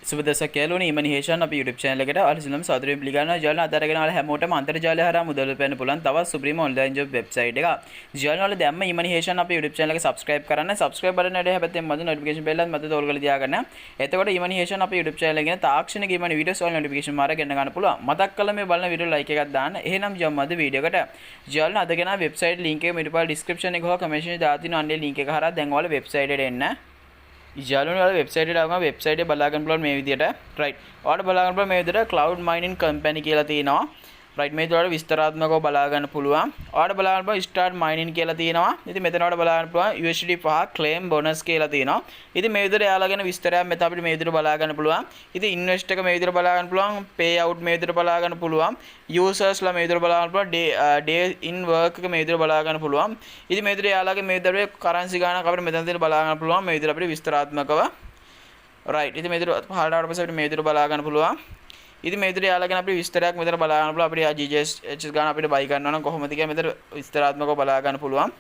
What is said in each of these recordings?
සුබ දවසක් යාළුවනේ Emoney Heshan අපේ YouTube channel එකට ඔයාලා සියලුම සාදරයෙන් පිළිගන්නවා. යාළුවනේ අද අරගෙන ආලා හැමෝටම අන්තර්ජාලය හරහා මුදල් උපයන්න පුළුවන් තවත් සුප්‍රීම online job website එක. යාළුවනේ දැම්ම Emoney Heshan අපේ YouTube channel එක subscribe කරන්න. subscribe button එකට හැබැයි මත notification bell එකත් මත තෝල් කරලා තියාගන්න. එතකොට Emoney Heshan අපේ YouTube channel එකේ තාක්ෂණික Emoney videos වල notification මාර ගන්න ගන්න පුළුවන්. මතක් කළා මේ බලන වීඩියෝ like එකක් දාන්න. එහෙනම් යමු අද වීඩියෝ එකට. යාළුවනේ අද ගෙන website link එක මෙතන description එක හොවා comment එකේ දාලා තියෙනවා. අන්නේ link එක හරහා දැන් ඔයාලා website එකට එන්න. යාළුවනේ ඔයාලා වෙබ්සයිට් එකට ආවම වෙබ්සයිට් එක බලා ගන්න පුළුවන් මේ විදියට. රයිට්. ඔයාලට බලා ගන්න පුළුවන් මේ විදියට cloud mining company කියලා තියෙනවා. රයිට් මේ විදියට විස්තරාත්මකව බලා ගන්න පුළුවන්. ඔයාලට බලා ගන්න පුළුවන් start mining කියලා තියෙනවා. ඉතින් මෙතන ඔයාලට බලා ගන්න පුළුවන් USD 5 claim bonus කියලා තියෙනවා. ඉතින් මේ විදියට එයාලා ගැන විස්තරයක් මෙතන අපිට මේ විදියට බලා ගන්න පුළුවන්. ඉතින් invest එක මේ විදියට බලා ගන්න පුළුවන්. pay out මේ විදියට බලා ගන්න පුළුවන්. users ලා මේ විදියට බලා ගන්න පුළුවන්. day in work එක මේ විදියට බලා ගන්න පුළුවන්. ඉතින් මේ විදියට එයාලගේ මේ විදියට currency ගානක් අපිට මෙතන තියෙන බලා ගන්න පුළුවන්. මේ විදියට අපිට විස්තරාත්මකව right. ඉතින් මේ විදියට පහළට ආවට පස්සේ අපිට මේ විදියට බලා ගන්න පුළුවන්. ඉතින් මේ විදියට යාළුවා ගැන අපිට විස්තරයක් මෙතන බලා ගන්න පුළුවන්. අපිට GJS ගාන අපිට buy කරනවා නම් කොහොමද කියලා මෙතන විස්තරාත්මකව බලා ගන්න පුළුවන්.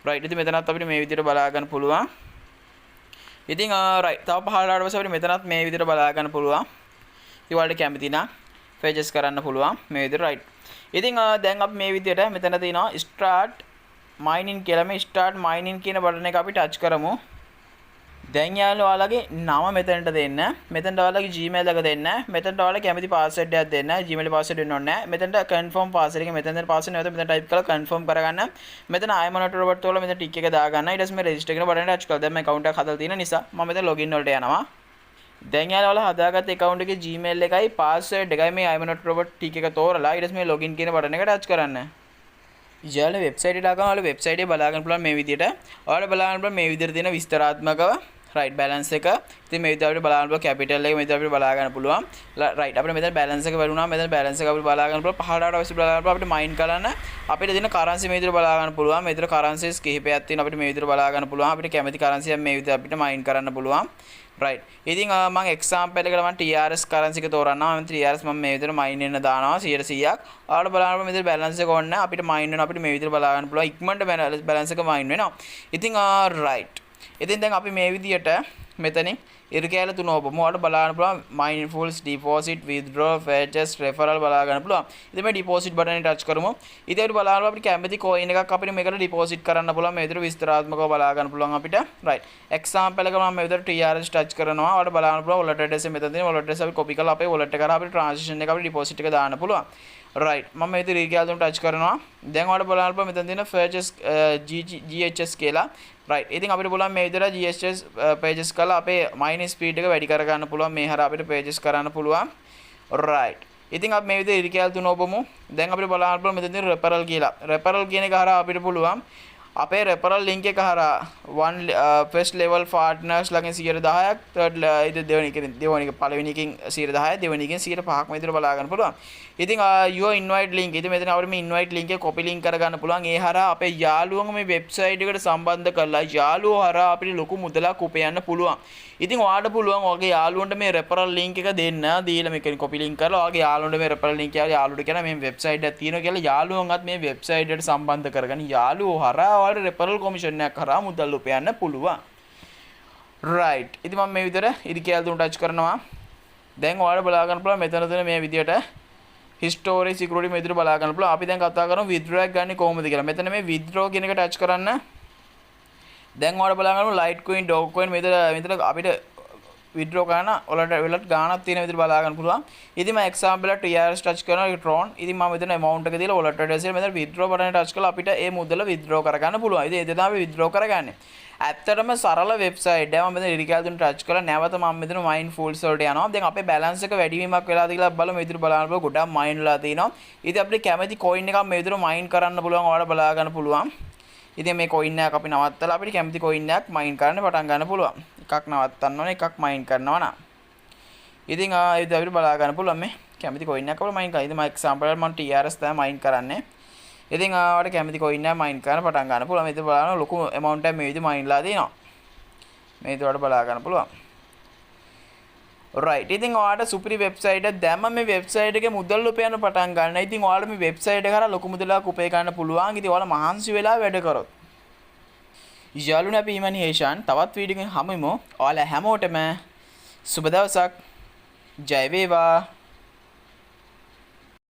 right. ඉතින් මෙතනත් අපිට මේ විදියට බලා ගන්න පුළුවන්. ඉතින් right. තව පහළට ආවට පස්සේ අපිට මෙතනත් මේ විදියට බලා ගන්න පුළුවන්. ඉතින් ඔයාලට කැමති නම් pages කරන්න පුළුවන් මේ විදියට right. ඉතින් දැන් අපි මේ විදියට මෙතන තියෙනවා start mining කියලා. මේ start mining කියන බටන් එක අපි touch කරමු. දැන් යාළුවා ඔයාලගේ නම මෙතනට දෙන්න. මෙතනට ඔයාලගේ Gmail එක දෙන්න. මෙතනට ඔයාලා කැමති password එකක් දෙන්න. Gmail password දෙන්න ඕනේ නැහැ. මෙතනට confirm password එක මෙතන දෙන password නැවත මෙතන type කරලා confirm කරගන්න. මෙතන Emoney robot වල මෙතන tick එක දාගන්න. ඊට පස්සේ මේ register කියන බටන් එක touch කරලා දැන් මම account එක හදලා තියෙන නිසා මම මෙතන login වලට යනවා. දැන් යාළුවා හදාගත්ත account එකේ Gmail එකයි password එකයි මේ Emoney robot tick එක තෝරලා ඊට පස්සේ මේ login කියන බටන් එක touch කරන්න. යාළුවා website එකට ආගම ඔයාලා website එක බලා ගන්න පුළුවන් මේ විදියට. ඔයාලා බලා ගන්න පුළුවන් මේ විදියට තියෙන විස්තරාත්මකව right balance එක. ඉතින් මේ විදිහට අපිට බලන්න පුළුවන් capital එක මේ විදිහට අපිට බලා ගන්න පුළුවන්. right අපිට මෙතන balance එක වැළුණා. මෙතන balance එක අපිට බලා ගන්න පුළුවන්. පහළට අවශ්‍ය බලා ගන්න පුළුවන්. අපිට mine කරන්න අපිට දෙන currency මේ විදිහට බලා ගන්න පුළුවන්. මේ විදිහට currencies කිහිපයක් තියෙනවා. අපිට මේ විදිහට බලා ගන්න පුළුවන්. අපිට කැමති currency එක මේ විදිහට අපිට mine කරන්න පුළුවන්. right. ඉතින් මම example එකට මම TRS currency එක තෝරනවා. මම TRS මම මේ විදිහට mine වෙන්න දානවා 100%ක්. ඔයාලට බලන්න මේ විදිහට balance එක ඕනේ නැහැ. අපිට mine වෙනවා. අපිට මේ විදිහට බලා ගන්න පුළුවන්. ඉක්මනට balance එක mine වෙනවා. ඉතින් right. ඉතින් දැන් අපි මේ විදිහට මෙතනින් ඉරකැල තුන ඔබම ඔයාලට බලන්න පුළුවන් mindfuls deposit withdraw purchase referral බලා ගන්න පුළුවන්. ඉතින් මේ deposit button එක touch කරමු. ඉතින් අපිට බලන්න අපිට කැමති coin එකක් අපිට මේකට deposit කරන්න පුළුවන්. මේ විදිහට විස්තරාත්මකව බලා ගන්න පුළුවන් අපිට. right. example එක මම මේ විදිහට TRS touch කරනවා. ඔයාලට බලන්න පුළුවන් wallet address එක මෙතන තියෙන wallet address අපි copy කරලා අපේ wallet එකට අපිට transaction එක අපිට deposit එක දාන්න පුළුවන්. right. මම මේ විදිහට ඉරකැල තුන touch කරනවා. දැන් ඔයාලට බලන්න පුළුවන් මෙතන තියෙන purchase GHS කියලා. right. ඉතින් අපිට පුළුවන් මේ විදිහට GHS pages කරලා අපේ mining speed එක වැඩි කර ගන්න පුළුවන්. මේ හරහා අපිට pages කරන්න පුළුවන්. right. ඉතින් අපි මේ විදිහට ඉරිකැල් තුන ඔබමු. දැන් අපිට බලන්න පුළුවන් මෙතන තියෙන referral කියලා. referral කියන එක හරහා අපිට පුළුවන් අපේ referral link එක හරහා first level partners ළඟින් 10%ක් third දෙවෙනි එක පළවෙනි එකකින් 10%ක් දෙවෙනි එකකින් 5%ක් මේ විදිහට බලා ගන්න පුළුවන්. ඉතින් your invite link ඉතින් මෙතන අපිට මේ invite link එක copy link කරගන්න පුළුවන්. ඒ හරහා අපේ යාළුවන්ව මේ website එකට සම්බන්ධ කරලා යාළුවෝ හරහා අපිට ලොකු මුදලක් උපයන්න පුළුවන්. ඉතින් ඔයාලට පුළුවන් ඔයාගේ යාළුවන්ට මේ referral link එක දෙන්න. දීලා මේක copy link කරලා ඔයාගේ යාළුවන්ට මේ referral link එක යාළුවට කියන මේ website එකක් තියෙනවා කියලා යාළුවන්වත් මේ website එකට සම්බන්ධ කරගන්න. යාළුවෝ හරහා ඔයාලට referral commission එකක් හරහා මුදල් උපයන්න පුළුවන්. right. ඉතින් මම මේ විදිහට ඉරිකැල් තුන touch කරනවා. දැන් ඔයාලට බලා ගන්න පුළුවන් මෙතන තියෙන මේ විදිහට history security මේ විදිහට බලා ගන්න පුළුවන්. අපි දැන් කතා කරමු withdraw එක ගන්න කොහොමද කියලා. මෙතන මේ withdraw කියන එක touch කරන්න. දැන් ඔයාලට බලා ගන්න Litecoin, Dogecoin මෙතන අපිට withdraw කරන wallet ගාණක් තියෙන විදිහට බලා ගන්න පුළුවන්. ඉතින් මම example එක TRS touch කරනවා Tron. ඉතින් මම මෙතන amount එක දීලා wallet address එක මෙතන withdraw button එක touch කරලා අපිට ඒ මුදල withdraw කරගන්න පුළුවන්. ඉතින් ඒ තමයි withdraw කරගන්නේ. ඇත්තටම සරල වෙබ්සයිට් එක. මම මෙතන ඉරිකැල් තුන touch කරලා නැවත මම මෙතන mindfuls වලට යනවා. දැන් අපේ balance එක වැඩි වීමක් වෙලාද කියලා බලමු. මේ විදිහට බලන්න පුළුවන් ගොඩක් mine වෙලා තිනවා. ඉතින් අපිට කැමති coin එකක් මේ විදිහට mine කරන්න පුළුවන්. ඔයාලා බලා ගන්න පුළුවන්. ඉතින් මේ coin එකක් අපි නවත්තලා අපිට කැමති coin එකක් mine කරන්න පටන් ගන්න පුළුවන්. එකක් නවත්තන්න ඕනේ, එකක් mine කරනවා නම්. ඉතින් ඒ විදිහට අපිට බලා ගන්න පුළුවන් මේ කැමති coin එකක් අපිට mine කරන්න. ඉතින් මම example එක මම TRS තමයි mine කරන්නේ. ඉතින් ඔයාලට කැමති coin එකක් mine කරන්න පටන් ගන්න පුළුවන්. මේක බලන්න ලොකු amount එකක් මේ විදිහට mine ලා දෙනවා. මේ විදිහට බලා ගන්න පුළුවන්. right. ඉතින් ඔයාලට සුපිරි website එකක් දැම්ම මේ website එකේ මුදල් උපයන්න පටන් ගන්න. ඉතින් ඔයාලට මේ website එක කරා ලොකු මුදලක් උපය ගන්න පුළුවන්. ඉතින් ඔයාලා මහන්සි වෙලා වැඩ කරොත්. යාළුවනේ අපි Emoney Heshan තවත් වීඩියෝ එකකින් හමුවෙමු. ඔයාලා හැමෝටම සුබ දවසක්. ජය වේවා.